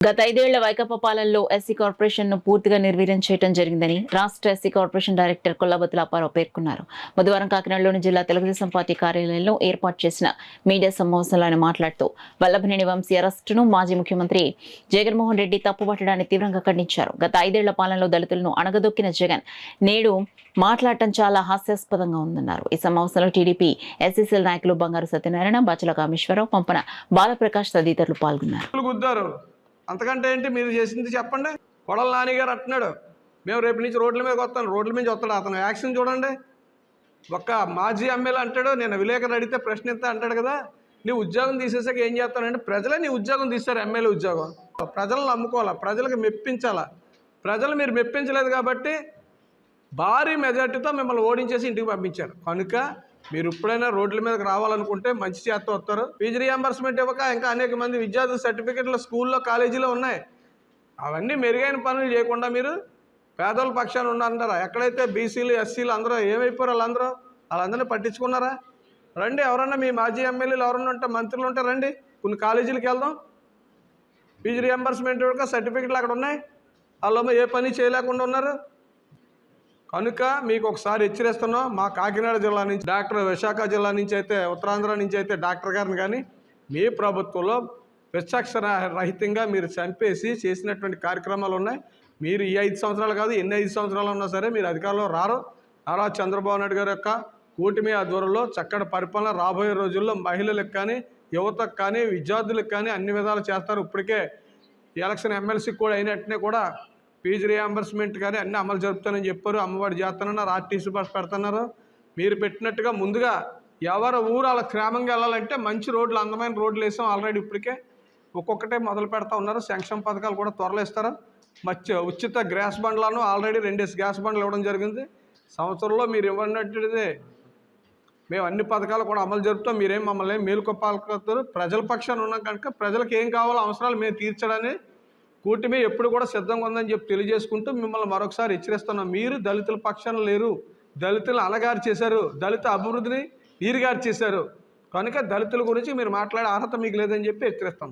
గత 5 ఏళ్ల వైకాపా పాలనలో ఎస్సీ కార్పొరేషన్ను పూర్తిగా నిర్వీర్యం చేయడం జరిగిందని రాష్ట్ర SC corporation director Kollabathula Apparao పేర్కొన్నారు. బుధవారం కాకినాడలోని జిల్లా తెలుగుదేశం పార్టీ కార్యాలయంలో ఏర్పాటు చేసిన మీడియా సమావేశంలో ఆయన మాట్లాడుతూ వల్లభనేని వంశీ అరెస్టును మాజీ ముఖ్యమంత్రి జగన్మోహన్ రెడ్డి తప్పుపట్టడాన్ని తీవ్రంగా ఖండించారు. గత 5 ఏళ్ల పాలనలో దళితులను అణగదొక్కిన జగన్ నేడు మాట్లాడటం చాలా హాస్యాస్పదంగా ఉందన్నారు. ఈ సమావేశంలో టీడీపీ ఎస్సీసీఎల్ నాయకులు బంగారు సత్యనారాయణ, బచ్చల కామేశ్వరరావు, పంపన బాలప్రకాష్ తదితరులు పాల్గొన్నారు. అంతకంటే ఏంటి మీరు చేసింది చెప్పండి. కొడల నాని గారు అంటున్నాడు, మేము రేపు నుంచి రోడ్ల మీదకి వస్తాను, రోడ్ల మీద వస్తాడు. అతను యాక్షన్ చూడండి. ఒక్క మాజీ ఎమ్మెల్యే అంటాడు, నేను విలేకరు అడిగితే ప్రశ్న ఇస్తా అంటాడు కదా. నీ ఉద్యోగం తీసేసాక ఏం చేస్తానంటే, ప్రజలే నీ ఉద్యోగం తీస్తారు. ఎమ్మెల్యే ఉద్యోగం ప్రజలను నమ్ముకోవాలా, ప్రజలకు మెప్పించాలా. ప్రజలు మీరు మెప్పించలేదు కాబట్టి భారీ మెజార్టీతో మిమ్మల్ని ఓడించేసి ఇంటికి పంపించారు. కనుక మీరు ఎప్పుడైనా రోడ్ల మీదకి రావాలనుకుంటే మంచి చేత్తో వస్తారు. ఫీజు రియంబర్స్మెంట్ ఇవ్వక ఇంకా అనేక మంది విద్యార్థుల సర్టిఫికెట్లు స్కూల్లో కాలేజీలో ఉన్నాయి. అవన్నీ మెరుగైన పనులు చేయకుండా మీరు పేదోళ్ళ పక్షాన ఉన్నారంటారా? ఎక్కడైతే బీసీలు ఎస్సీలు అందరూ ఏమైపోయారు, వాళ్ళందరినీ పట్టించుకున్నారా? రండి, ఎవరన్నా మీ మాజీ ఎమ్మెల్యేలు ఎవరన్నా ఉంటే, మంత్రులు ఉంటే రండి, కొన్ని కాలేజీలకు వెళ్దాం. ఫీజు రియంబర్స్మెంట్ ఇవ్వక సర్టిఫికెట్లు అక్కడ ఉన్నాయి, వాళ్ళు ఏ పని చేయలేకుండా ఉన్నారు. కనుక మీకు ఒకసారి హెచ్చరిస్తున్నాం. మా కాకినాడ జిల్లా నుంచి డాక్టర్, విశాఖ జిల్లా నుంచి అయితే, ఉత్తరాంధ్ర నుంచి అయితే డాక్టర్ గారిని కానీ మీ ప్రభుత్వంలో విచక్ష రహితంగా మీరు చంపేసి చేసినటువంటి కార్యక్రమాలు ఉన్నాయి. మీరు ఈ 5 సంవత్సరాలు కాదు, ఎన్ని 5 సంవత్సరాలు ఉన్నా సరే మీరు అధికారంలో రారు. నారా చంద్రబాబు నాయుడు గారి యొక్క కూటమి ఆధ్వర్యంలో చక్కటి పరిపాలన రాబోయే రోజుల్లో మహిళలకు కానీ, యువతకు కానీ, విద్యార్థులకు కానీ అన్ని విధాలు చేస్తారు. ఇప్పటికే ఎలక్షన్ ఎమ్మెల్సీకి కూడా అయినట్టునే కూడా ఫీజు రియంబర్స్మెంట్ కానీ అన్నీ అమలు జరుపుతానని చెప్పారు. అమ్మఒడి చేస్తున్నారు, ఆర్టీసీ బస్ పెడుతున్నారు. మీరు పెట్టినట్టుగా ముందుగా ఎవరు ఊరు అలా క్షేమంగా వెళ్ళాలంటే మంచి రోడ్లు, అందమైన రోడ్లు వేసాం ఆల్రెడీ. ఇప్పటికే ఒక్కొక్కటే మొదలు పెడతా ఉన్నారు. సంక్షేమ పథకాలు కూడా త్వరలో ఇస్తారు. ఉచిత గ్యాస్ బండ్లను ఆల్రెడీ 2 గ్యాస్ బండ్లు ఇవ్వడం జరిగింది. సంవత్సరంలో మీరు ఇవ్వనట్టుదే మేము అన్ని పథకాలు కూడా అమలు జరుపుతాం. మీరేం మమ్మల్ని మేలుకొప్పాలవుతారు. ప్రజల పక్షాన ఉన్నాం కనుక ప్రజలకు ఏం కావాలో అవసరాలు మేము తీర్చడానికి కూటమి ఎప్పుడు కూడా సిద్ధంగా ఉందని చెప్పి తెలియజేసుకుంటూ మిమ్మల్ని మరొకసారి హెచ్చరిస్తున్నాం. మీరు దళితుల పక్షాన లేరు, దళితులను అలగారు చేశారు, దళిత అభివృద్ధిని నీరుగారు చేశారు. కనుక దళితుల గురించి మీరు మాట్లాడే అర్హత మీకు లేదని చెప్పి హెచ్చరిస్తాం.